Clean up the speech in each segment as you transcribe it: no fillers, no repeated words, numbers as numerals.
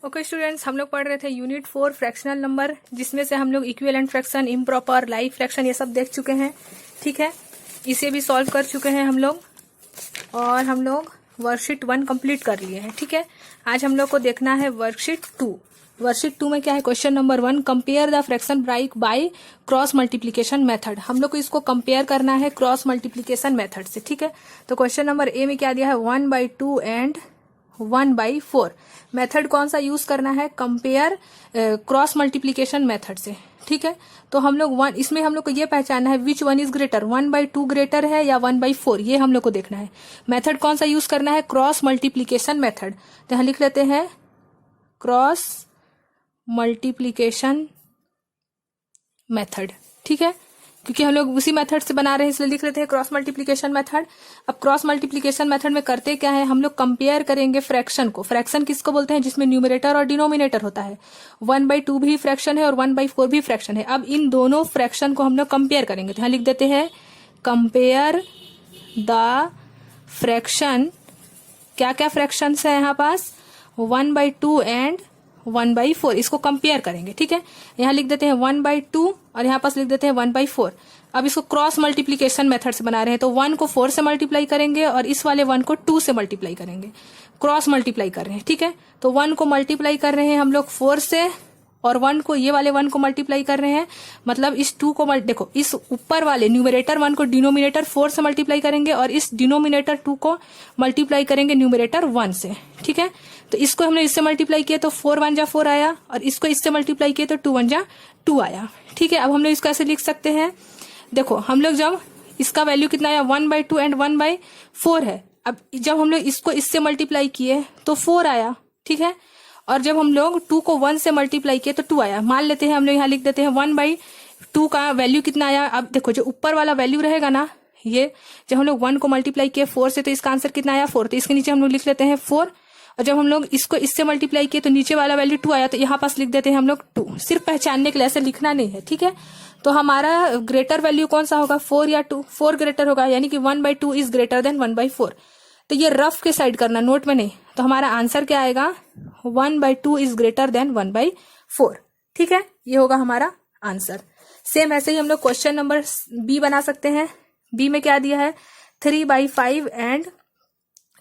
Okay students, हम लोग पढ़ रहे थे यूनिट 4 फ्रैक्शनल नंबर, जिसमें से हम लोग equivalent fraction, improper, live fraction ये सब देख चुके हैं। ठीक है, इसे भी सॉल्व कर चुके हैं हम लोग और हम लोग वर्कशीट 1 कंप्लीट कर लिए हैं। ठीक है, आज हम लोग को देखना है वर्कशीट 2। वर्कशीट 2 में क्या है? Question number 1, compare the fraction by cross multiplication method. हम लोग को इसको कंपेयर करना है क्रॉस मल्टीप्लीकेशन मेथड से। ठीक है, तो क्वेश्चन नंबर ए में क्या दिया है? 1/2 एंड 1/4 मेथड कौन सा यूज करना है? कंपेयर क्रॉस मल्टीप्लीकेशन मेथड से। ठीक है, तो हम लोग इसमें हम लोग को ये पहचानना है which one is greater, 1/2 greater है या 1/4, ये हम लोग को देखना है। मेथड कौन सा यूज करना है? Cross multiplication method. तो यहां लिख लेते हैं क्रॉस मल्टीप्लीकेशन मेथड। ठीक है, क्योंकि हम लोग उसी मेथड से बना रहे हैं इसलिए लिख लेते हैं क्रॉस मल्टीप्लीकेशन मेथड। अब क्रॉस मल्टीप्लीकेशन मेथड में करते क्या है? हम लोग कंपेयर करेंगे फ्रैक्शन को। फ्रैक्शन किसको बोलते हैं? जिसमें न्यूमरेटर और डिनोमिनेटर होता है। 1/2 भी फ्रैक्शन है और 1/4 भी फ्रैक्शन है। अब इन दोनों फ्रैक्शन को हम लोग कंपेयर करेंगे, तो यहां लिख देते हैं कंपेयर द फ्रैक्शन। क्या क्या फ्रैक्शन है यहाँ पास? 1/2 एंड 1/4, इसको कंपेयर करेंगे। ठीक है, यहाँ लिख देते हैं 1/2 और यहाँ पास लिख देते हैं 1/4। अब इसको क्रॉस मल्टीप्लीकेशन मेथड से बना रहे हैं, तो 1 को 4 से मल्टीप्लाई करेंगे और इस वाले 1 को 2 से मल्टीप्लाई करेंगे। क्रॉस मल्टीप्लाई कर रहे हैं। ठीक है, तो 1 को मल्टीप्लाई कर रहे हैं हम लोग 4 से और 1 को, ये वाले 1 को मल्टीप्लाई कर रहे हैं, मतलब इस 2 को देखो, इस ऊपर वाले न्यूमरेटर 1 को डिनोमिनेटर 4 से मल्टीप्लाई करेंगे और इस डिनोमिनेटर 2 को मल्टीप्लाई करेंगे न्यूमरेटर 1 से। ठीक है, तो इसको हमने इससे मल्टीप्लाई किया तो 4 1 जा 4 आया और इसको इससे मल्टीप्लाई किया तो 2 1 जा 2 आया। ठीक है, अब हम लोग इसको ऐसे लिख सकते हैं। देखो हम लोग जब इसका वैल्यू कितना आया? 1/2 एंड 1/4 है। अब जब हम लोग इसको इससे मल्टीप्लाई किए तो 4 आया। ठीक है, और जब हम लोग 2 को 1 से मल्टीप्लाई किए तो 2 आया। मान लेते हैं हम लोग यहाँ लिख देते हैं 1/2 का वैल्यू कितना आया? अब देखो जो ऊपर वाला वैल्यू रहेगा ना, ये जब हम लोग 1 को मल्टीप्लाई किए 4 से तो इसका आंसर कितना आया? 4। तो इसके नीचे हम लोग लिख लेते हैं 4 और जब हम लोग इसको इससे मल्टीप्लाई किए तो नीचे वाला वैल्यू 2 आया, तो यहाँ पास लिख देते हैं हम लोग 2। सिर्फ पहचानने के लिए, ऐसे लिखना नहीं है। ठीक है, तो हमारा ग्रेटर वैल्यू कौन सा होगा? 4 या 2? 4 ग्रेटर होगा, यानी कि 1/2 इज ग्रेटर देन 1/4। तो ये रफ के साइड करना, नोट में नहीं। तो हमारा आंसर क्या आएगा? 1/2 इज ग्रेटर देन 1/4। ठीक है, ये होगा हमारा आंसर। सेम ऐसे ही हम लोग क्वेश्चन नंबर बी बना सकते हैं। बी में क्या दिया है? 3/5 एंड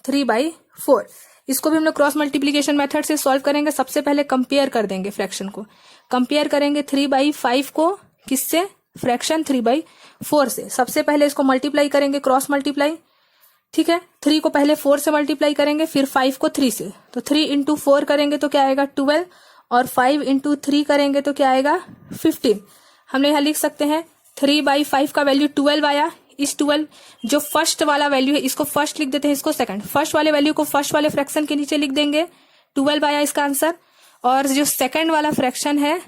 3/4। इसको भी हम लोग क्रॉस मल्टीप्लीकेशन मेथड से सॉल्व करेंगे। सबसे पहले कंपेयर कर देंगे फ्रैक्शन को। कंपेयर करेंगे 3/5 को किससे? फ्रैक्शन 3/4 से। सबसे पहले इसको मल्टीप्लाई करेंगे, क्रॉस मल्टीप्लाई। ठीक है, 3 को पहले 4 से मल्टीप्लाई करेंगे, फिर 5 को 3 से। तो 3 × 4 करेंगे तो क्या आएगा? 12 और 5 × 3 करेंगे तो क्या आएगा? 15। हमने यहाँ लिख सकते हैं 3/5 का वैल्यू 12 आया। इस 12 जो फर्स्ट वाला वैल्यू है इसको फर्स्ट लिख देते हैं, इसको सेकंड। फर्स्ट वाले वैल्यू को फर्स्ट वाले फ्रैक्शन के नीचे लिख देंगे, 12 आया इसका आंसर। और जो सेकंड वाला फ्रैक्शन है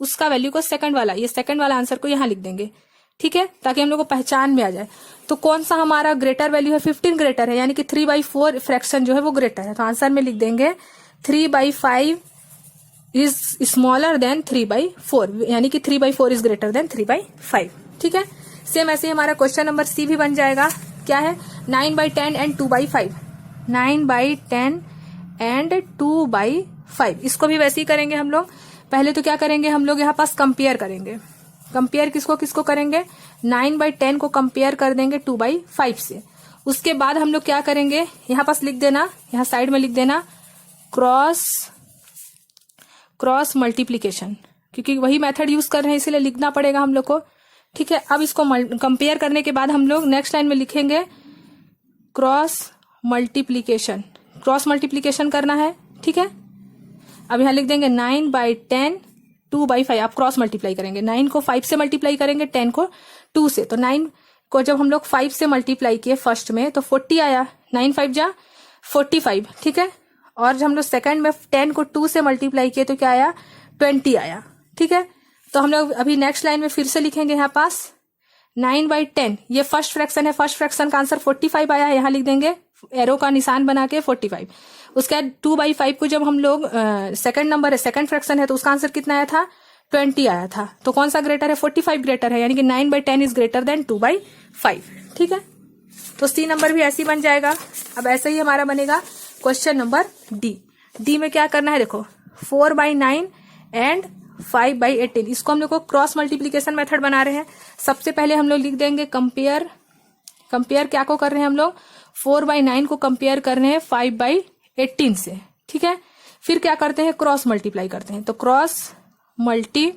उसका वैल्यू को सेकंड वाला, ये सेकंड वाला आंसर को यहाँ लिख देंगे। ठीक है, ताकि हम लोग को पहचान में आ जाए। तो कौन सा हमारा ग्रेटर वैल्यू है? 15 ग्रेटर है, यानी कि 3/4 फ्रैक्शन जो है वो ग्रेटर है। तो आंसर में लिख देंगे 3/5 इज स्मॉलर देन 3/4, यानी कि 3/4 इज ग्रेटर देन 3/5। ठीक है, सेम ऐसे ही हमारा क्वेश्चन नंबर सी भी बन जाएगा। क्या है? 9/10 एंड 2/5। 9/10 एंड 2/5, इसको भी वैसे ही करेंगे हम लोग। पहले तो क्या करेंगे हम लोग? यहाँ पास कंपेयर करेंगे। कंपेयर किसको किसको करेंगे? 9/10 को कंपेयर कर देंगे 2/5 से। उसके बाद हम लोग क्या करेंगे? यहाँ पास लिख देना, यहाँ साइड में लिख देना क्रॉस मल्टीप्लीकेशन, क्योंकि वही मेथड यूज कर रहे हैं इसीलिए लिखना पड़ेगा हम लोग को। ठीक है, अब इसको कंपेयर करने के बाद हम लोग नेक्स्ट लाइन में लिखेंगे क्रॉस मल्टीप्लीकेशन। क्रॉस मल्टीप्लीकेशन करना है। ठीक है, अब यहाँ लिख देंगे 9/10 2/5। आप क्रॉस मल्टीप्लाई करेंगे, 9 को 5 से मल्टीप्लाई करेंगे, 10 को 2 से। तो 9 को जब हम लोग 5 से मल्टीप्लाई किए फर्स्ट में तो 40 आया, 9 5 जा 45। ठीक है, और जब हम लोग सेकंड में 10 को 2 से मल्टीप्लाई किए तो क्या आया? 20 आया। ठीक है, तो हम लोग अभी नेक्स्ट लाइन में फिर से लिखेंगे यहाँ पास 9/10, ये फर्स्ट फ्रैक्शन है, फर्स्ट फ्रैक्शन का आंसर 45 आया है, यहाँ लिख देंगे एरो का निशान बना के 45। उसके बाद 2/5 को जब हम लोग सेकंड नंबर है, सेकंड फ्रैक्शन है, तो उसका आंसर कितना आया था? 20 आया था। तो कौन सा ग्रेटर है? 45 ग्रेटर है, यानी कि 9/10 इज ग्रेटर देन 2/5। ठीक है, तो सी नंबर भी ऐसे ही बन जाएगा। अब ऐसे ही हमारा बनेगा क्वेश्चन नंबर डी। डी में क्या करना है? देखो 4/9 एंड 5/18। इसको हम लोग को क्रॉस मल्टीप्लीकेशन मेथड बना रहे हैं। सबसे पहले हम लोग लिख देंगे कंपेयर क्या को कर रहे हैं हम लोग, 4/9 को कंपेयर कर रहे हैं 5/18 से, ठीक है। फिर क्या करते हैं, क्रॉस मल्टीप्लाई करते हैं, तो क्रॉस मल्टीप्लीकेशन,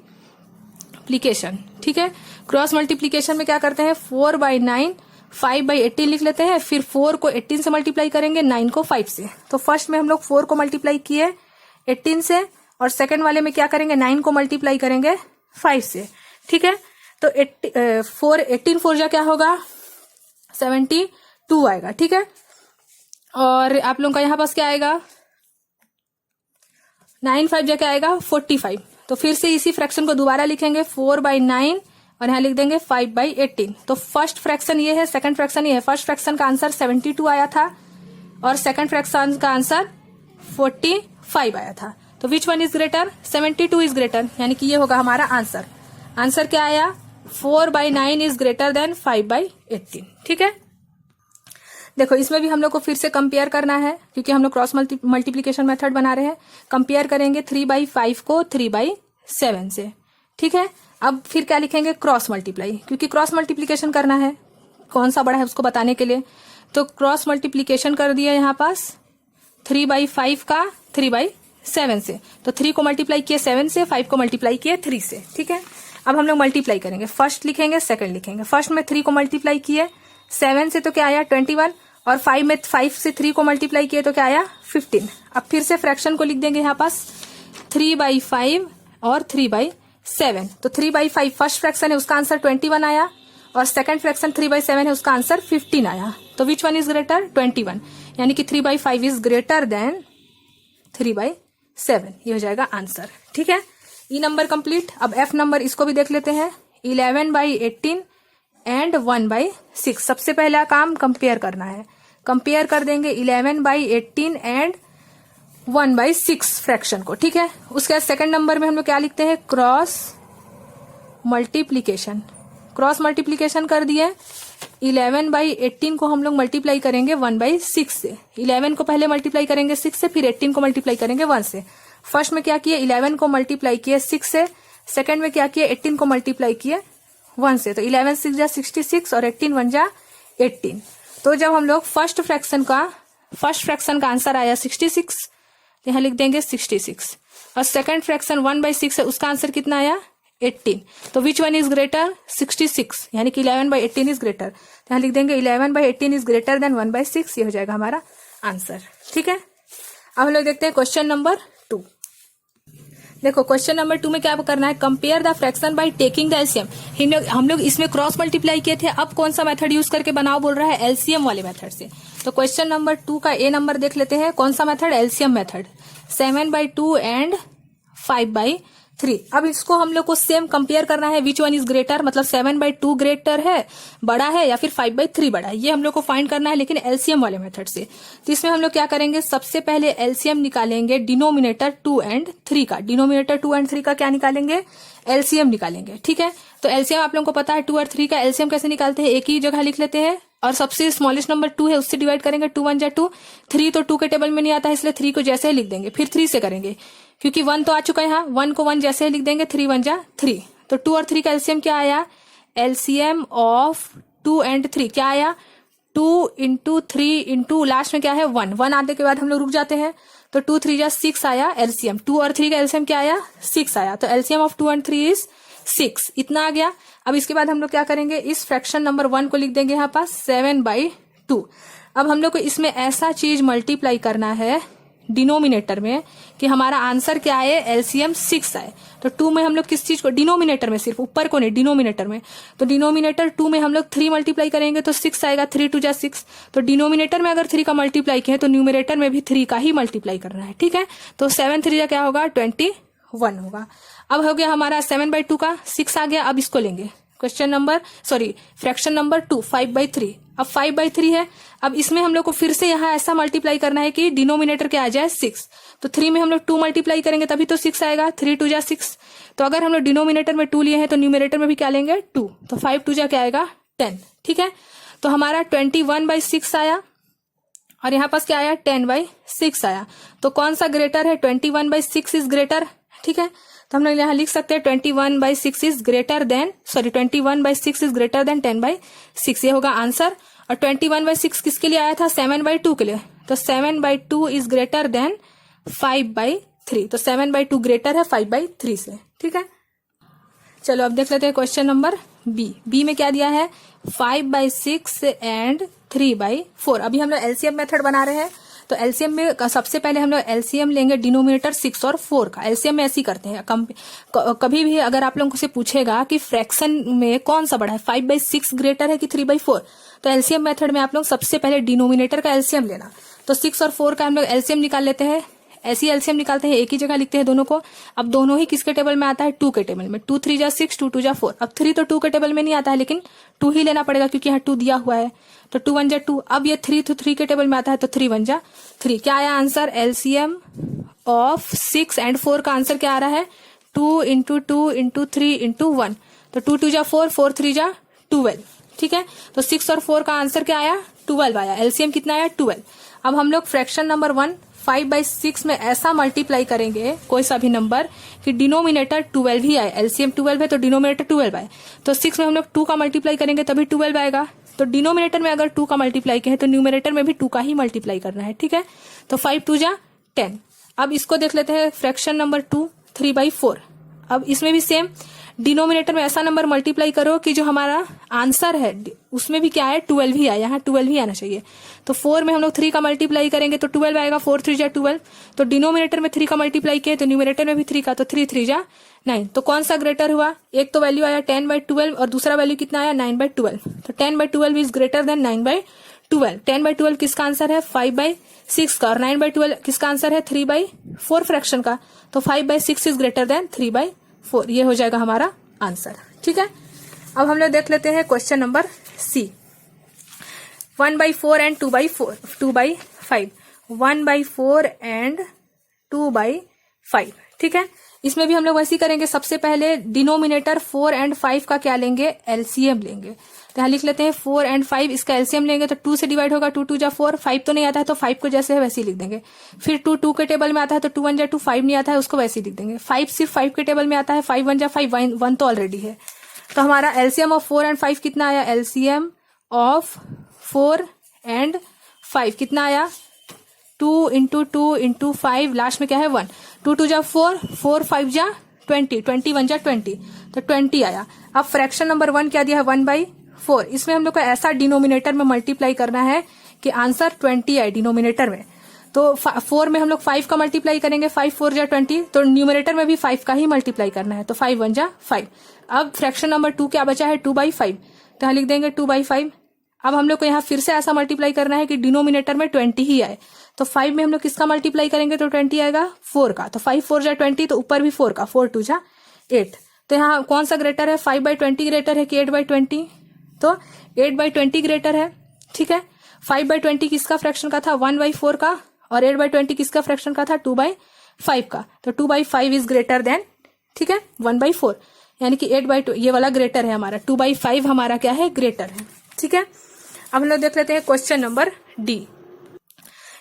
ठीक है। क्रॉस मल्टीप्लीकेशन में क्या करते हैं, 4/9 5/18 लिख लेते हैं, फिर 4 को 18 से मल्टीप्लाई करेंगे, 9 को 5 से। तो फर्स्ट में हम लोग 4 को मल्टीप्लाई किए 18 से, और सेकंड वाले में क्या करेंगे, 9 को मल्टीप्लाई करेंगे 5 से, ठीक है। तो 18 4 जा क्या होगा, 72 आएगा, ठीक है। और आप लोगों का यहाँ पास क्या आएगा, 9 5 जा क्या आएगा, 45। तो फिर से इसी फ्रैक्शन को दोबारा लिखेंगे, 4/9 और यहाँ लिख देंगे 5/18। तो फर्स्ट फ्रैक्शन ये है, सेकंड फ्रैक्शन ये है। फर्स्ट फ्रैक्शन का आंसर 72 आया था और सेकंड फ्रैक्शन का आंसर 45 आया था। तो which one is greater, 72 is greater, यानी कि ये होगा हमारा आंसर। आंसर क्या आया, 4/9 इज ग्रेटर देन 5/18, ठीक है। देखो इसमें भी हम लोग को फिर से कंपेयर करना है, क्योंकि हम लोग क्रॉस मल्टीप्लीकेशन मेथड बना रहे हैं। कंपेयर करेंगे 3/5 को 3/7 से, ठीक है। अब फिर क्या लिखेंगे, क्रॉस मल्टीप्लाई, क्योंकि क्रॉस मल्टीप्लीकेशन करना है, कौन सा बड़ा है उसको बताने के लिए। तो क्रॉस मल्टीप्लीकेशन कर दिया यहाँ पास 3/5 का 3/7 से। तो 3 को मल्टीप्लाई किए 7 से, 5 को मल्टीप्लाई किए 3 से, ठीक है। अब हम लोग मल्टीप्लाई करेंगे, फर्स्ट लिखेंगे सेकंड लिखेंगे। फर्स्ट में 3 को मल्टीप्लाई किए 7 से, तो क्या आया 21, और 5 में 5 से 3 को मल्टीप्लाई किए तो क्या आया 15। अब फिर से फ्रैक्शन को लिख देंगे यहाँ पास 3/5 और 3/7। तो 3/5 फर्स्ट फ्रैक्शन है, उसका आंसर 21 आया, और सेकंड फ्रैक्शन 3/7 है, उसका आंसर 15 आया। तो विच वन इज ग्रेटर, 21, यानी कि 3/5 इज ग्रेटर देन 3/7, ये हो जाएगा आंसर, ठीक है। ई नंबर कंप्लीट। अब एफ नंबर, इसको भी देख लेते हैं, 11/18 एंड 1/6। सबसे पहला काम कंपेयर करना है, कंपेयर कर देंगे 11/18 एंड 1/6 फ्रैक्शन को, ठीक है। उसके बाद सेकंड नंबर में हम लोग क्या लिखते हैं, क्रॉस मल्टीप्लीकेशन। क्रॉस मल्टीप्लीकेशन कर दिए, 11/18 को हम लोग मल्टीप्लाई करेंगे 1/6 से। 11 को पहले मल्टीप्लाई करेंगे 6 से, फिर 18 को मल्टीप्लाई करेंगे 1 से। फर्स्ट में क्या किए, 11 को मल्टीप्लाई किए 6 से, सेकंड में क्या किए, 18 को मल्टीप्लाई किए 1 से। तो 11 6 जा 66 और 18 1 जा 18। तो जब हम लोग फर्स्ट फ्रैक्शन का आंसर आया 66, तो यहाँ लिख देंगे 66, और सेकंड फ्रैक्शन 1/6 है, उसका आंसर कितना आया 18। तो विच वन इज ग्रेटर, 66, यानी कि 11/18 इज ग्रेटर। तो यहाँ लिख देंगे 11/18 इज ग्रेटर देन 1/6, ये हो जाएगा हमारा आंसर, ठीक है। अब हम लोग देखते हैं क्वेश्चन नंबर 2। देखो क्वेश्चन नंबर 2 में क्या करना है, compare the fraction by taking the LCM. हम लोग इसमें क्रॉस मल्टीप्लाई किए थे, अब कौन सा मेथड यूज करके बनाओ बोल रहा है, एलसीएम वाले मेथड से। तो क्वेश्चन नंबर 2 का ए नंबर देख लेते हैं, कौन सा मेथड, एलसीएम मेथड, 7/2 एंड 5/3। अब इसको हम लोग को सेम कंपेयर करना है, विच वन इज ग्रेटर, मतलब 7/2 ग्रेटर है, बड़ा है, या फिर 5/3 बड़ा है, ये हम लोग को फाइंड करना है, लेकिन एलसीएम वाले मेथड से। तो इसमें हम लोग क्या करेंगे, सबसे पहले एलसीएम निकालेंगे डिनोमिनेटर 2 और 3 का। डिनोमिनेटर 2 और 3 का क्या निकालेंगे, एलसीएम निकालेंगे, ठीक है। तो एलसीएम आप लोगों को पता है, 2 और 3 का एलसीएम कैसे निकालते हैं, एक ही जगह लिख लेते हैं, और सबसे स्मॉलेस्ट नंबर 2 है, उससे डिवाइड करेंगे, 2 1 जा 2, 3 तो 2 के टेबल में नहीं आता है, इसलिए 3 को जैसे ही लिख देंगे। फिर 3 से करेंगे, क्योंकि 1 तो आ चुका है यहाँ, 1 को 1 जैसे ही लिख देंगे, 3 1 जा 3। तो 2 और 3 का एलसीएम क्या आया, एलसीएम ऑफ 2 और 3 क्या आया, 2 × 3 × लास्ट में क्या है 1 आने के बाद हम लोग रुक जाते हैं, तो 2 3 जा 6 आया एलसीएम। 2 और 3 का एलसीएम क्या आया, 6 आया। तो एलसीएम ऑफ 2 और 3 इज 6, इतना आ गया। अब इसके बाद हम लोग क्या करेंगे, इस फ्रैक्शन नंबर 1 को लिख देंगे यहाँ पास 7/2। अब हम लोग को इसमें ऐसा चीज मल्टीप्लाई करना है डिनोमिनेटर में कि हमारा आंसर क्या आए, एलसीएम 6 आए। तो 2 में हम लोग किस चीज को, डिनोमिनेटर में, सिर्फ ऊपर को नहीं, डिनोमिनेटर में। तो डिनोमिनेटर 2 में हम लोग 3 मल्टीप्लाई करेंगे तो 6 आएगा, 3 2 जा 6। तो डिनोमिनेटर में अगर 3 का मल्टीप्लाई किया तो न्यूमिनेटर में भी 3 का ही मल्टीप्लाई करना है, ठीक है। तो 7 3 जा क्या होगा, 21 होगा। अब हो गया हमारा 7/2 का 6 आ गया। अब इसको लेंगे फ्रैक्शन नंबर 2, 5/3। अब 5/3 है, अब इसमें हम लोग को फिर से यहाँ ऐसा मल्टीप्लाई करना है कि डिनोमिनेटर क्या आ जाए 6। तो 3 में हम लोग 2 मल्टीप्लाई करेंगे तभी तो 6 आएगा, 3 2 जा 6। तो अगर हम लोग डिनोमिनेटर में 2 लिए हैं तो न्यूमिनेटर में भी क्या लेंगे 2, तो 5 2 जा क्या आएगा 10, ठीक है। तो हमारा 21/6 आया, और यहाँ पास क्या आया 10/6 आया। तो कौन सा ग्रेटर है, 21/6 इज ग्रेटर। ठीक है, तो हम लोग यहाँ लिख सकते हैं 21/6 is greater than 21/6 is greater than 10/6, ये होगा आंसर। और 21/6 किसके लिए आया था, 7/2 के लिए, तो 7/2 इज ग्रेटर देन 5/3, तो 7/2 ग्रेटर है 5/3 से। ठीक है, चलो अब देख लेते हैं क्वेश्चन नंबर बी में क्या दिया है, 5/6 एंड 3/4। अभी हम लोग एलसीएम मेथड बना रहे हैं, तो एलसीएम में सबसे पहले हम लोग एलसीएम लेंगे डिनोमिनेटर 6 और 4 का। एलसीएम में ऐसे ही करते हैं। कभी भी अगर आप लोगों से पूछेगा कि फ्रैक्शन में कौन सा बड़ा है, 5/6 ग्रेटर है कि 3/4, तो एलसीएम मेथड में आप लोग सबसे पहले डिनोमिनेटर का एलसीएम लेना। तो 6 और 4 का हम लोग एलसीएम निकाल लेते हैं। ऐसी एलसीएम निकालते हैं, एक ही जगह लिखते हैं दोनों को। अब दोनों ही किसके टेबल में आता है, 2 के टेबल में। 2 3 जा 6, 2 2 जा 4। अब 3 तो 2 के टेबल में नहीं आता है, लेकिन 2 ही लेना पड़ेगा क्योंकि यहाँ 2 दिया हुआ है। तो 2 1 जा 2। अब ये 3 तो 3 के टेबल में आता है, तो 3 1 जा 3। क्या आया आंसर, एलसीएम ऑफ 6 एंड 4 का आंसर क्या आ रहा है, 2 × 2 × 3 × 1। तो 2 2 जा 4, 4 3 जा 12। ठीक है, तो 6 और 4 का आंसर क्या आया, 12 आया। एलसीएम कितना आया, 12। अब हम लोग फ्रैक्शन नंबर 1 5/6 में ऐसा मल्टीप्लाई करेंगे कोई सा भी नंबर कि डिनोमिनेटर 12 ही आए। एलसीएम 12 है तो डिनोमिनेटर 12 आए। तो 6 में हम लोग 2 का मल्टीप्लाई करेंगे तभी 12 आएगा। तो डिनोमिनेटर में अगर 2 का मल्टीप्लाई करें तो न्यूमिनेटर में भी 2 का ही मल्टीप्लाई करना है। ठीक है, तो 5 2 जा 10। अब इसको देख लेते हैं फ्रैक्शन नंबर 2 3/4। अब इसमें भी सेम, डिनोमिनेटर में ऐसा नंबर मल्टीप्लाई करो कि जो हमारा आंसर है उसमें भी क्या है, 12 ही आया। यहाँ 12 ही आना चाहिए। तो 4 में हम लोग 3 का मल्टीप्लाई करेंगे तो 12 आएगा। 4 3 जा 12। तो डिनोमिनेटर में 3 का मल्टीप्लाई किए तो न्यूमिनेटर में भी 3 का, तो 3 3 जा 9। तो कौन सा ग्रेटर हुआ, एक तो वैल्यू आया 10/12 और दूसरा वैल्यू कितना आया 9/12। तो 10/12 इज ग्रेटर देन 9/12। 10/12 किसका आंसर है, 5/6 का। और 9/12 किसका आंसर है, 3/4 फ्रैक्शन का। तो 5/6 इज ग्रेटर देन 3/4, ये हो जाएगा हमारा आंसर। ठीक है, अब हम लोग देख लेते हैं question number C. 1/4 and 2/5। 1/4 and 2/5। ठीक है, इसमें भी हम लोग वैसे ही करेंगे। सबसे पहले डिनोमिनेटर 4 एंड 5 का क्या लेंगे, एलसीएम लेंगे। तो यहाँ लिख लेते हैं 4 एंड 5, इसका एलसीएम लेंगे तो 2 से डिवाइड होगा। 2 2 जा 4। 5 तो नहीं आता है तो 5 को जैसे है वैसे ही लिख देंगे। फिर 2 2 के टेबल में आता है तो 2 1 जा 2। 5 नहीं आता है उसको वैसे ही लिख देंगे। 5 सिर्फ 5 के टेबल में आता है। 5 1 जा 5, 1 तो ऑलरेडी है। तो हमारा एलसीएम ऑफ 4 एंड 5 कितना आया, एलसीएम ऑफ 4 एंड 5 कितना आया, 2 × 2 × 5, लास्ट में क्या है 1। 2 2 जा 4, 4 5 जा 20, 20 1 जा 20, तो 20 आया। अब फ्रैक्शन नंबर 1 क्या दिया है, 1/4। इसमें हम लोग को ऐसा डिनोमिनेटर में मल्टीप्लाई करना है कि आंसर 20 आए डिनोमिनेटर में। तो 4 में हम लोग 5 का मल्टीप्लाई करेंगे, 5 4 जा 20। तो न्यूमिनेटर में भी 5 का ही मल्टीप्लाई करना है, तो 5 1 जा 5। अब फ्रैक्शन नंबर 2 क्या बचा है, 2/5। तो यहाँ लिख देंगे 2/5। अब हम लोग को यहाँ फिर से ऐसा मल्टीप्लाई करना है कि डिनोमिनेटर में 20 ही आए। तो 5 में हम लोग किसका मल्टीप्लाई करेंगे तो 20 आएगा, 4 का। तो 5 4 जा 20, तो ऊपर भी 4 का, 4 2 जा 8। तो यहाँ कौन सा ग्रेटर है, 5/20 ग्रेटर है कि 8/20, तो 8/20 ग्रेटर है। ठीक है, 5/20 किसका फ्रैक्शन का था, 1/4 का। और 8/20 किसका फ्रैक्शन का था, 2/5 का। तो 2/5 इज ग्रेटर देन, ठीक है, 1/4, यानी कि 8/2 ये वाला ग्रेटर है हमारा। 2/5 हमारा क्या है, ग्रेटर है। ठीक है, अब हम लोग देख लेते हैं क्वेश्चन नंबर डी।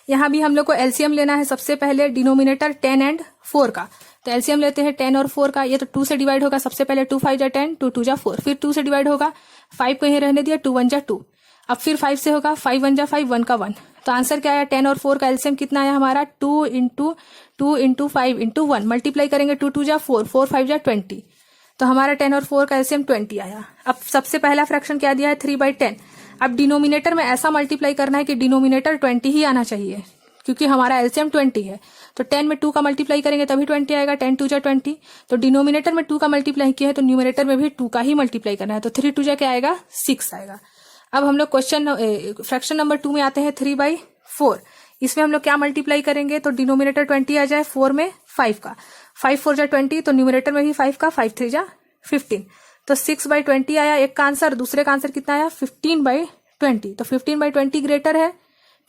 यहाँ भी हम लोग को एलसीएम लेना है। सबसे पहले डिनोमिनेटर 10 एंड 4 का, तो एलसीएम लेते हैं 10 और 4 का। ये तो 2 से डिवाइड होगा। सबसे पहले 2 5 जा 10, 2 2 जा 4। फिर 2 से डिवाइड होगा, 5 को यहीं रहने दिया, 2 1 जा 2। अब फिर 5 से होगा, 5 1 जा 5, 1 का 1। तो आंसर क्या आया, 10 और 4 का एलसीएम कितना आया हमारा, 2 × 2 × 5 × 1। मल्टीप्लाई करेंगे 2 2 जा 4, 4 5 जा 20। तो हमारा 10 और 4 का एलसीएम 20 आया। अब सबसे पहला फ्रैक्शन क्या दिया है, 3/10। अब डिनोमिनेटर में ऐसा मल्टीप्लाई करना है कि डिनोमिनेटर 20 ही आना चाहिए, क्योंकि हमारा एलसीएम 20 है। तो 10 में 2 का मल्टीप्लाई करेंगे तभी 20 आएगा। 10 2 जा 20। तो डिनोमिनेटर में 2 का मल्टीप्लाई किया है तो न्यूमिनेटर में भी 2 का ही मल्टीप्लाई करना है। तो 3 2 जा क्या आएगा, 6 आएगा। अब हम लोग फ्रैक्शन नंबर 2 में आते हैं, 3/4। इसमें हम लोग क्या मल्टीप्लाई करेंगे तो डिनोमिनेटर 20 आ जाए, 4 में 5 का। 5 4 जा 20, तो न्यूमिनेटर में भी 5 का, 5 3 जा 15। तो 6/20 आया एक का आंसर। दूसरे का आंसर कितना आया, 15/20। तो 15/20 ग्रेटर है।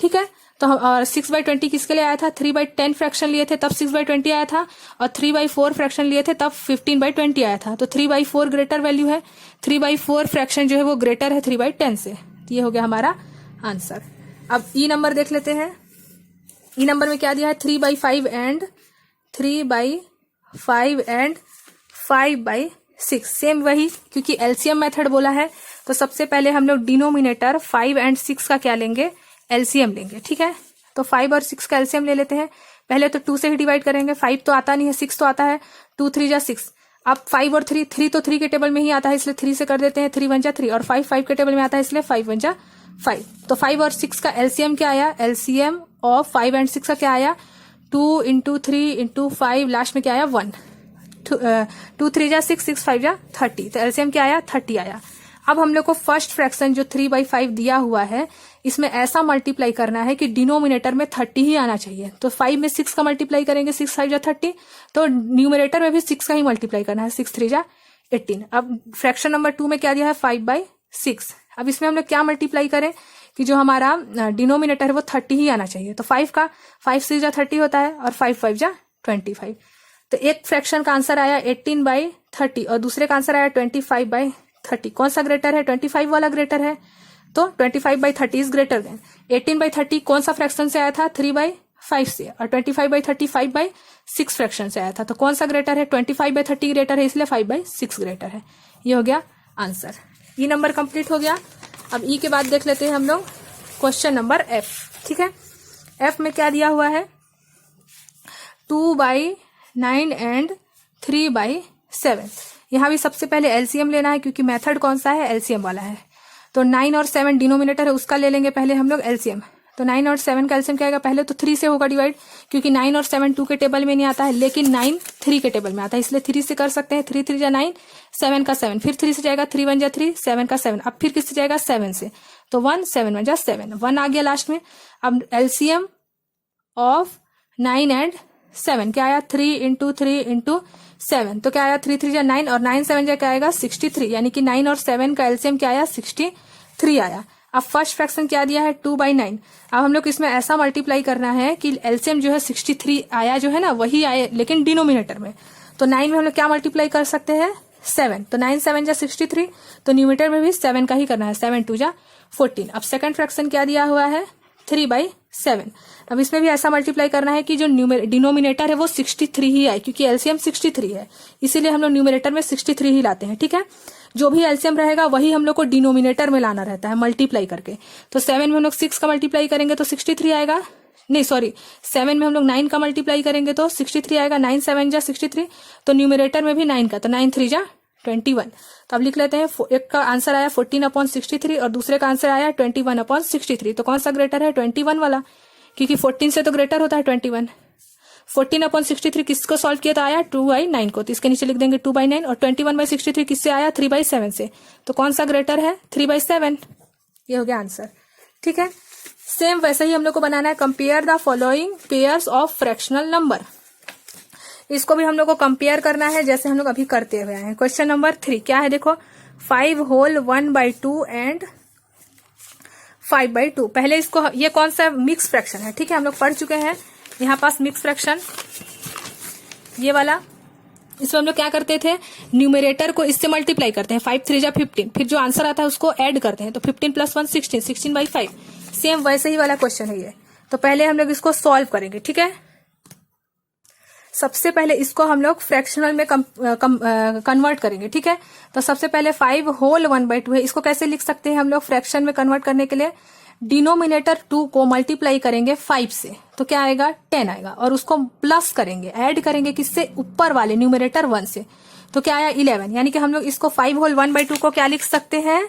ठीक है, तो और 6/20 किसके लिए आया था, 3/10 फ्रैक्शन लिए थे तब 6/20 आया था, और 3/4 फ्रैक्शन लिए थे तब 15/20 आया था। तो 3/4 ग्रेटर वैल्यू है। 3/4 फ्रैक्शन जो है वो ग्रेटर है 3/10 से। ये हो गया हमारा आंसर। अब ई नंबर देख लेते हैं। ई नंबर में क्या दिया है, 3/5 एंड 3/5 एंड 5/6। सेम वही, क्योंकि एलसीएम मेथड बोला है तो सबसे पहले हम लोग डिनोमिनेटर 5 एंड 6 का क्या लेंगे, एलसीएम लेंगे। ठीक है, तो 5 और 6 का एलसीएम ले लेते हैं। पहले तो 2 से ही डिवाइड करेंगे, 5 तो आता नहीं है, 6 तो आता है, 2 3 जा 6। अब 5 और 3 तो 3 के टेबल में ही आता है इसलिए 3 से कर देते हैं, 3 1 जा 3, और 5 के टेबल में आता है इसलिए 5 1 जा 5। तो 5 और 6 का एलसीएम क्या आया, एलसीएम ऑफ 5 एंड 6 का क्या आया, 2 इंटू 3 इंटू 5, लास्ट में क्या आया 1। 2 3 जा 6, 6 5 जा 30, तो एलसीएम क्या आया, 30 आया। अब हम लोग को फर्स्ट फ्रैक्शन जो 3/5 दिया हुआ है इसमें ऐसा मल्टीप्लाई करना है कि डिनोमिनेटर में 30 ही आना चाहिए। तो 5 में 6 का मल्टीप्लाई करेंगे, 6 5 जा 30, तो न्यूमरेटर में भी 6 का ही मल्टीप्लाई करना है, 6 3 जा 18। अब फ्रैक्शन नंबर 2 में क्या दिया है, 5/6। अब इसमें हम लोग क्या मल्टीप्लाई करें कि जो हमारा डिनोमिनेटर है वो 30 ही आना चाहिए। तो 5 का 5 6 जा 30 होता है और 5 5 जा 25। तो एक फ्रैक्शन का आंसर आया 18/30 और दूसरे का आंसर आया 25/30। कौन सा ग्रेटर है, 25 वाला ग्रेटर है, तो 25/30 इज ग्रेटर देन 18/30। कौन सा फ्रैक्शन से आया था, 3/5 से, और 25/30 5/6 फ्रैक्शन से आया था। तो कौन सा ग्रेटर है, 25/30 ग्रेटर है, इसलिए 5/6 ग्रेटर है। ये हो गया आंसर। ई नंबर कंप्लीट हो गया। अब ई के बाद देख लेते हैं हम लोग क्वेश्चन नंबर एफ। ठीक है, एफ में क्या दिया हुआ है, 2/9 एंड 3/7। यहां भी सबसे पहले एलसीएम लेना है क्योंकि मेथड कौन सा है, एलसीएम वाला है। तो 9 और 7 डिनोमिनेटर है, उसका ले लेंगे पहले हम लोग एलसीएम। तो 9 और 7 का एलसीएम क्या आएगा, पहले तो 3 से होगा डिवाइड, क्योंकि 9 और 7 2 के टेबल में नहीं आता है, लेकिन 9 3 के टेबल में आता है, इसलिए 3 से कर सकते हैं। 3 3 जा 9, 7 का 7, फिर 3 से जाएगा, 3 1 जा 3, 7 का 7, अब फिर किससे जाएगा, 7 से, तो 1 7 1 जा 7, 1 आ गया लास्ट में। अब एलसीएम ऑफ 9 एंड 7 क्या आया, 3 इंटू 3 इंटू 7, तो क्या आया, 3 3 जा 9 और 9 7 जा क्या आएगा, 63, यानी कि 9 और 7 का एलसीएम क्या आया, 63 आया। अब फर्स्ट फ्रैक्शन क्या दिया है, 2/9। अब हम लोग इसमें ऐसा मल्टीप्लाई करना है कि एलसीएम जो है 63 आया जो है ना वही आए, लेकिन डिनोमिनेटर में। तो 9 में हम लोग क्या मल्टीप्लाई कर सकते हैं, 7, तो 9 7 जा 63, तो न्यूमरेटर में भी 7 का ही करना है, 7 2 जा 14। अब सेकंड फ्रैक्शन क्या दिया हुआ है, 3/7। अब इसमें भी ऐसा मल्टीप्लाई करना है कि जो डिनोमिनेटर है वो 63 ही आए, क्योंकि एलसीएम 63 है, इसीलिए हम लोग न्यूमरेटर में 63 ही लाते हैं। ठीक है, जो भी एलसीएम रहेगा वही हम लोग को डिनोमिनेटर में लाना रहता है मल्टीप्लाई करके। तो 7 में हम लोग 6 का मल्टीप्लाई करेंगे तो 63 आएगा, नहीं सॉरी 7 में हम लोग 9 का मल्टीप्लाई करेंगे तो 63 आएगा, 9 7 जा 63, तो न्यूमरेटर में भी 9 का, तो 9 3 जा 21। तो अब लिख लेते हैं, एक का आंसर आया 14/63 और दूसरे का आंसर आया 21/63। तो कौन सा ग्रेटर है, 21 वाला, क्योंकि 14 से तो ग्रेटर होता है 21। 14/63 किसको सॉल्व किया तो आया 2/9 को, तो इसके नीचे लिख देंगे 2/9, और 21/63 किससे आया, 3/7 से, तो कौन सा ग्रेटर है, 3/7। ये हो गया आंसर। ठीक है, सेम वैसे ही हम लोग को बनाना है, compare the following pairs of fractional number. इसको भी हम लोग को कंपेयर करना है जैसे हम लोग अभी करते हुए हैं। क्वेश्चन नंबर 3 क्या है, देखो 5 होल 1/2 एंड 5/2। पहले इसको, ये कौन सा मिक्स फ्रैक्शन है, ठीक है, हम लोग पढ़ चुके हैं यहाँ पास मिक्स फ्रैक्शन ये वाला। इसमें हम लोग क्या करते थे, न्यूमरेटर को इससे मल्टीप्लाई करते हैं, 5 3 जा 15, फिर जो आंसर आता है उसको ऐड करते हैं, तो 15 + 1 16, 16/5। सेम वैसे ही वाला क्वेश्चन है ये। तो पहले हम लोग इसको सॉल्व करेंगे। ठीक है, सबसे पहले इसको हम लोग फ्रैक्शनल में कन्वर्ट करेंगे। ठीक है, तो सबसे पहले 5 होल 1/2 है, इसको कैसे लिख सकते हैं हम लोग फ्रैक्शन में कन्वर्ट करने के लिए, डिनोमिनेटर 2 को मल्टीप्लाई करेंगे 5 से, तो क्या आएगा, 10 आएगा, और उसको प्लस करेंगे, ऐड करेंगे किससे, ऊपर वाले न्यूमरेटर 1 से, तो क्या आया 11। यानी कि हम लोग इसको 5 होल 1/2 को क्या लिख सकते हैं,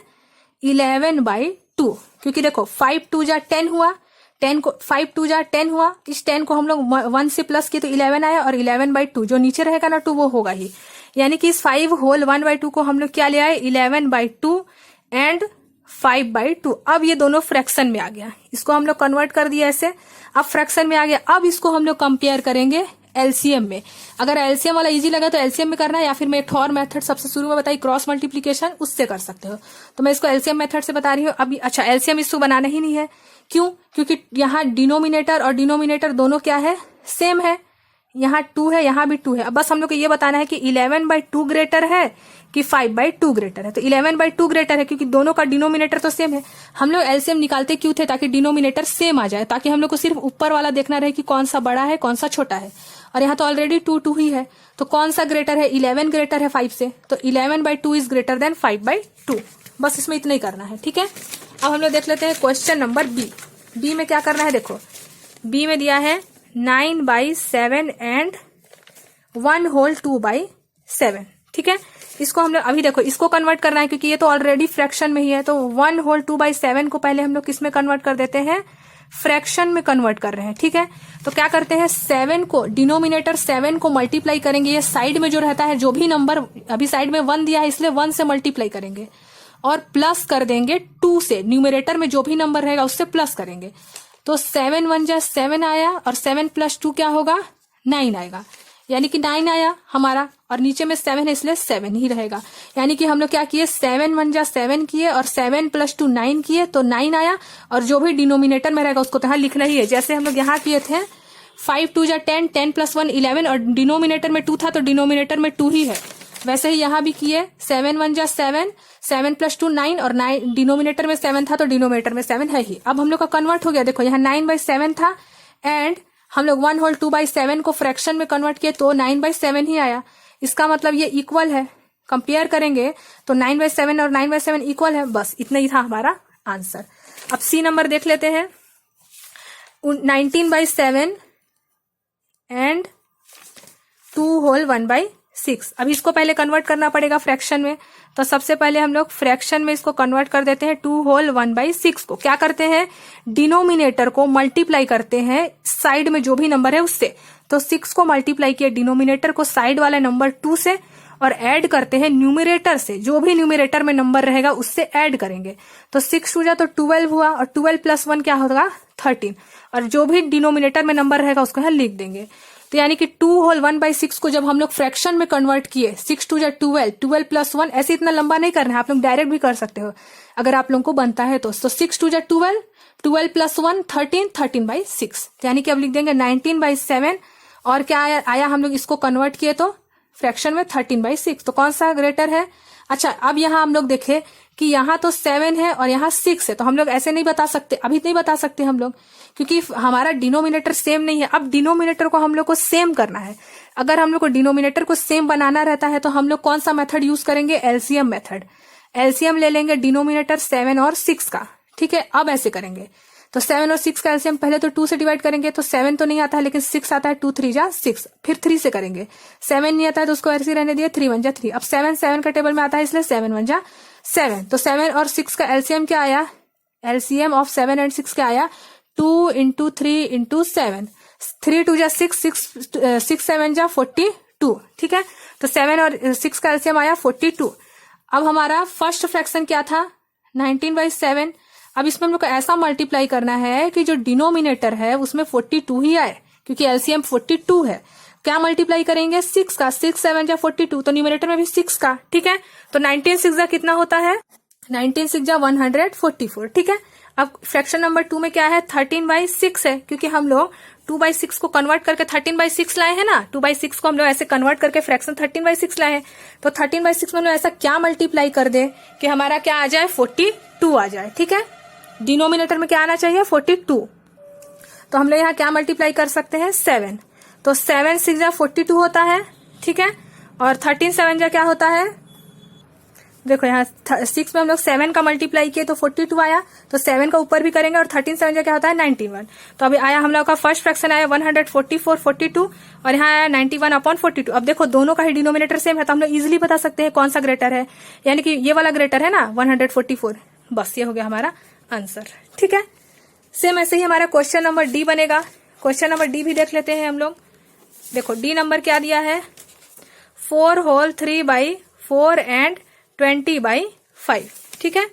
11/2, क्योंकि देखो 5 2 जा 10 हुआ, 10 को 5 2 जा 10 हुआ, इस 10 को हम लोग 1 से प्लस किए तो 11 आया, और 11/2 जो नीचे रहेगा ना 2 वो होगा ही, यानी कि इस 5 होल 1/2 को हम लोग क्या ले आए, 11/2 एंड 5/2। अब ये दोनों फ्रैक्शन में आ गया, इसको हम लोग कन्वर्ट कर दिया ऐसे, अब फ्रैक्शन में आ गया। अब इसको हम लोग कंपेयर करेंगे एलसीएम में। अगर एलसीएम वाला इजी लगा तो एलसीएम में करना है, या फिर मैं एक और मेथड सबसे शुरू में बताई क्रॉस मल्टीप्लीकेशन, उससे कर सकते हो। तो मैं इसको एलसीएम मेथड से बता रही हूँ अभी। अच्छा, एलसीएम इसको बनाना ही नहीं है, क्यों, क्योंकि यहाँ डिनोमिनेटर और डिनोमिनेटर दोनों क्या है, सेम है, यहाँ 2 है, यहाँ भी 2 है। अब बस हम लोग को ये बताना है कि 11/2 ग्रेटर है कि 5/2 ग्रेटर है। तो 11/2 ग्रेटर है क्योंकि दोनों का डिनोमिनेटर तो सेम है। हम लोग एलसीएम निकालते क्यों थे? ताकि डिनोमिनेटर सेम आ जाए, ताकि हम लोग को सिर्फ ऊपर वाला देखना रहे कि कौन सा बड़ा है कौन सा छोटा है। और यहाँ तो ऑलरेडी 2 ही है, तो कौन सा ग्रेटर है? 11 ग्रेटर है 5 से, तो 11/2 इज ग्रेटर देन 5/2। बस इसमें इतना ही करना है, ठीक है। अब हम लोग देख लेते हैं क्वेश्चन नंबर बी। बी में क्या करना है? देखो बी में दिया है 9/7 एंड 1/2/7, ठीक है। इसको हम लोग अभी देखो इसको कन्वर्ट करना है क्योंकि ये तो ऑलरेडी फ्रैक्शन में ही है, तो 1/2/7 को पहले हम लोग किस में कन्वर्ट कर देते हैं? फ्रैक्शन में कन्वर्ट कर रहे हैं, ठीक है। तो क्या करते हैं, 7 को डिनोमिनेटर 7 को मल्टीप्लाई करेंगे, ये साइड में जो रहता है जो भी नंबर, अभी साइड में 1 दिया है इसलिए 1 से मल्टीप्लाई करेंगे और प्लस कर देंगे 2 से, न्यूमरेटर में जो भी नंबर रहेगा उससे प्लस करेंगे। तो 7 1 जा 7 आया और 7 + 2 क्या होगा? 9 आएगा, यानी कि 9 आया हमारा, और नीचे में 7 है इसलिए 7 ही रहेगा। यानी कि हम लोग क्या किए, 7 1 जा 7 किए और 7 + 2 9 किए, तो 9 आया, और जो भी डिनोमिनेटर में रहेगा उसको तो यहाँ लिखना ही है। जैसे हम लोग यहाँ किए थे 5 2 जा 10, 10 + 1 11, और डिनोमिनेटर में 2 था तो डिनोमिनेटर में 2 ही है। वैसे ही यहाँ भी किए 7 1 जा 7, 7 + 2 9, और 9 डिनोमिनेटर में 7 था तो डिनोमिनेटर में 7 है ही। अब हम लोग का कन्वर्ट हो गया, देखो यहाँ 9/7 था एंड हम लोग 1/2/7 को फ्रैक्शन में कन्वर्ट किए तो 9/7 ही आया। इसका मतलब ये इक्वल है, कंपेयर करेंगे तो 9/7 और 9/7 इक्वल है। बस इतना ही था हमारा आंसर। अब सी नंबर देख लेते हैं, 19/7 एंड 2/1/6। अब इसको पहले कन्वर्ट करना पड़ेगा फ्रैक्शन में, तो सबसे पहले हम लोग फ्रैक्शन में इसको कन्वर्ट कर देते हैं 2/1/6 को। क्या करते हैं, डिनोमिनेटर को मल्टीप्लाई करते हैं साइड में जो भी नंबर है उससे। तो 6 को मल्टीप्लाई किया डिनोमिनेटर को साइड वाला नंबर 2 से, और ऐड करते हैं न्यूमरेटर से, जो भी न्यूमरेटर में नंबर रहेगा उससे ऐड करेंगे। तो 6 2 जा तो 12 हुआ, और 12 + 1 क्या होगा? 13, और जो भी डिनोमिनेटर में नंबर रहेगा उसको यहाँ लिख देंगे। तो यानी कि 2/1/6 को जब हम लोग फ्रैक्शन में कन्वर्ट किए, 6 2 जा 12, 12 + 1, ऐसे इतना लंबा नहीं करना है, आप लोग डायरेक्ट भी कर सकते हो अगर आप लोगों को बनता है तो 6 2 जा 12, 12 + 1 13, 13/6, यानी कि अब लिख देंगे 19/7, और क्या आया हम लोग इसको कन्वर्ट किए तो फ्रैक्शन में 13/6। तो कौन सा ग्रेटर है? अच्छा, अब यहाँ हम लोग देखे कि यहाँ तो 7 है और यहाँ 6 है, तो हम लोग ऐसे नहीं बता सकते, अभी नहीं बता सकते हम लोग, क्योंकि हमारा डिनोमिनेटर सेम नहीं है। अब डिनोमिनेटर को हम लोग को सेम करना है। अगर हम लोग को डिनोमिनेटर को सेम बनाना रहता है तो हम लोग कौन सा मेथड यूज करेंगे? LCM method. एलसीएम ले लेंगे डिनोमिनेटर 7 और 6 का, ठीक है। अब ऐसे करेंगे तो 7 और 6 का एलसीएम पहले तो 2 से डिवाइड करेंगे, तो 7 तो नहीं आता है लेकिन 6 आता है, 2 3 जा 6, फिर 3 से करेंगे। 7 नहीं आता है तो उसको ऐसे रहने दिए, 3 1 जा 3। अब 7 7 का टेबल में आता है इसलिए 7 1 जा 7। तो 7 और 6 का एलसीएम क्या आया? एलसीएम ऑफ 7 एंड 6 क्या आया? 2 × 3 × 7, 3 2 जा 6, 6 7 जा 42, ठीक है। तो 7 और 6 का एलसीएम आया 42। अब हमारा फर्स्ट फ्रैक्शन क्या था? 19/7। अब इसमें हम लोग को ऐसा मल्टीप्लाई करना है कि जो डिनोमिनेटर है उसमें 42 ही आए, क्योंकि एलसीएम 42 है। क्या मल्टीप्लाई करेंगे? 6 का, 6 7 जा 42, तो न्यूमरेटर में भी 6 का, ठीक है। तो 19 6 जा कितना होता है? 19 6 जा 144, ठीक है। अब फ्रैक्शन नंबर 2 में क्या है? 13/6 है, क्योंकि हम लोग 2/6 को कन्वर्ट करके 13/6 लाए हैं ना। 2/6 को हम लोग ऐसे कन्वर्ट करके फ्रैक्शन 13/6 लाए हैं। तो 13/6 में हम लोग ऐसा क्या मल्टीप्लाई कर दे कि हमारा क्या आ जाए? 42 आ जाए, ठीक है। डिनोमिनेटर में क्या आना चाहिए? 42। तो हम लोग यहाँ क्या मल्टीप्लाई कर सकते हैं? 7। तो 7 6 जा 42 होता है, ठीक है। और 13 7 जा क्या होता है? देखो यहाँ 6 में हम लोग 7 का मल्टीप्लाई किए तो 42 आया, तो 7 का ऊपर भी करेंगे, और 13 7 जा क्या होता है? 91। तो अभी आया हम लोग का फर्स्ट फ्रैक्शन आया 144 42, और यहाँ आया 91/42। अब देखो दोनों का ही डिनोमिनेटर सेम है, तो हम लोग इजिली बता सकते हैं कौन सा ग्रेटर है। यानी कि ये वाला ग्रेटर है ना 144। बस ये हो गया हमारा आंसर, ठीक है। सेम ऐसे ही हमारा क्वेश्चन नंबर डी बनेगा। क्वेश्चन नंबर डी भी देख लेते हैं हम लोग। देखो डी नंबर क्या दिया है? 4/3/4 एंड 20/5, ठीक है।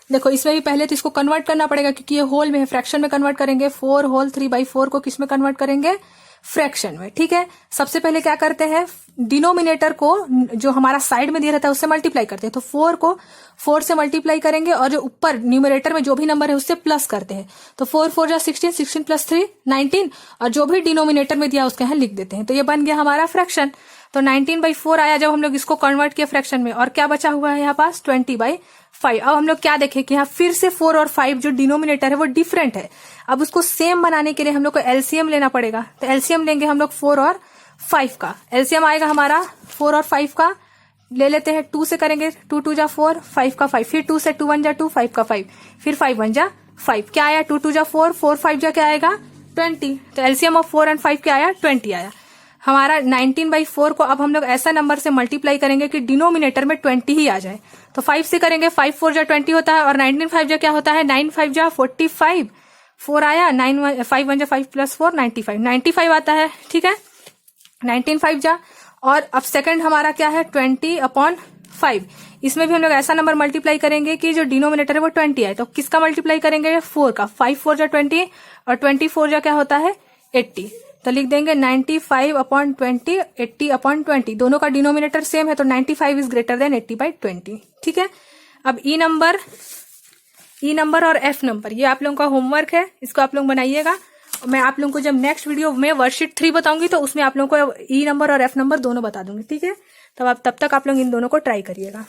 देखो इसमें भी पहले तो इसको कन्वर्ट करना पड़ेगा, क्योंकि ये होल में है, फ्रैक्शन में कन्वर्ट करेंगे। 4/3/4 को किस में कन्वर्ट करेंगे? फ्रैक्शन में। ठीक है, सबसे पहले क्या करते हैं, डिनोमिनेटर को जो हमारा साइड में दिया रहता है उससे मल्टीप्लाई करते हैं। तो 4 को 4 से मल्टीप्लाई करेंगे और जो ऊपर न्यूमरेटर में जो भी नंबर है उससे प्लस करते हैं। तो 4 4 जा 16, 16 प्लस 3 19, और जो भी डिनोमिनेटर में दिया उसके यहाँ लिख देते हैं। तो ये बन गया हमारा फ्रैक्शन। तो 19/4 आया जब हम लोग इसको कन्वर्ट किया फ्रैक्शन में, और क्या बचा हुआ है यहाँ पास 20/5। अब हम लोग क्या देखें कि यहाँ फिर से 4 और 5 जो डिनोमिनेटर है वो डिफरेंट है। अब उसको सेम बनाने के लिए हम लोग को एलसीएम लेना पड़ेगा। तो एलसीएम लेंगे हम लोग 4 और 5 का। एलसीएम आएगा हमारा 4 और 5 का, ले लेते हैं 2 से करेंगे, 2 2 जा 4, 5 का 5, फिर 2 से 2 1 जा 2, 5 का 5, फिर 5 1 जा 5। क्या आया, 2 2 जा 4, 4 5 जा क्या आएगा 20। तो एलसीएम ऑफ 4 एंड 5 क्या आया 20 आया हमारा। 19/4 को अब हम लोग ऐसा नंबर से मल्टीप्लाई करेंगे कि डिनोमिनेटर में 20 ही आ जाए। तो 5 से करेंगे, 5 4 जा 20 होता है, और 19 5 जा क्या होता है 9 5 जा 45, 4 आया, 9 5 1 जा 5 प्लस 4 95, 95 आता है। ठीक है, 19 5 जा, और अब सेकंड हमारा क्या है 20/5। इसमें भी हम लोग ऐसा नंबर मल्टीप्लाई करेंगे कि जो डिनोमिनेटर है वो 20 आए। तो किसका मल्टीप्लाई करेंगे 4 का, 5 4 जा 20, और 24 जा क्या होता है 80। तो लिख देंगे 95/20, 80/20। दोनों का डिनोमिनेटर सेम है, तो 95 इज ग्रेटर देन 80/20। ठीक है, अब ई नंबर और एफ नंबर, ये आप लोगों का होमवर्क है, इसको आप लोग बनाइएगा। मैं आप लोगों को जब नेक्स्ट वीडियो में वर्कशीट 3 बताऊंगी तो उसमें आप लोगों को ई नंबर और एफ नंबर दोनों बता दूंगी। ठीक है, तब तक आप लोग इन दोनों को ट्राई करिएगा।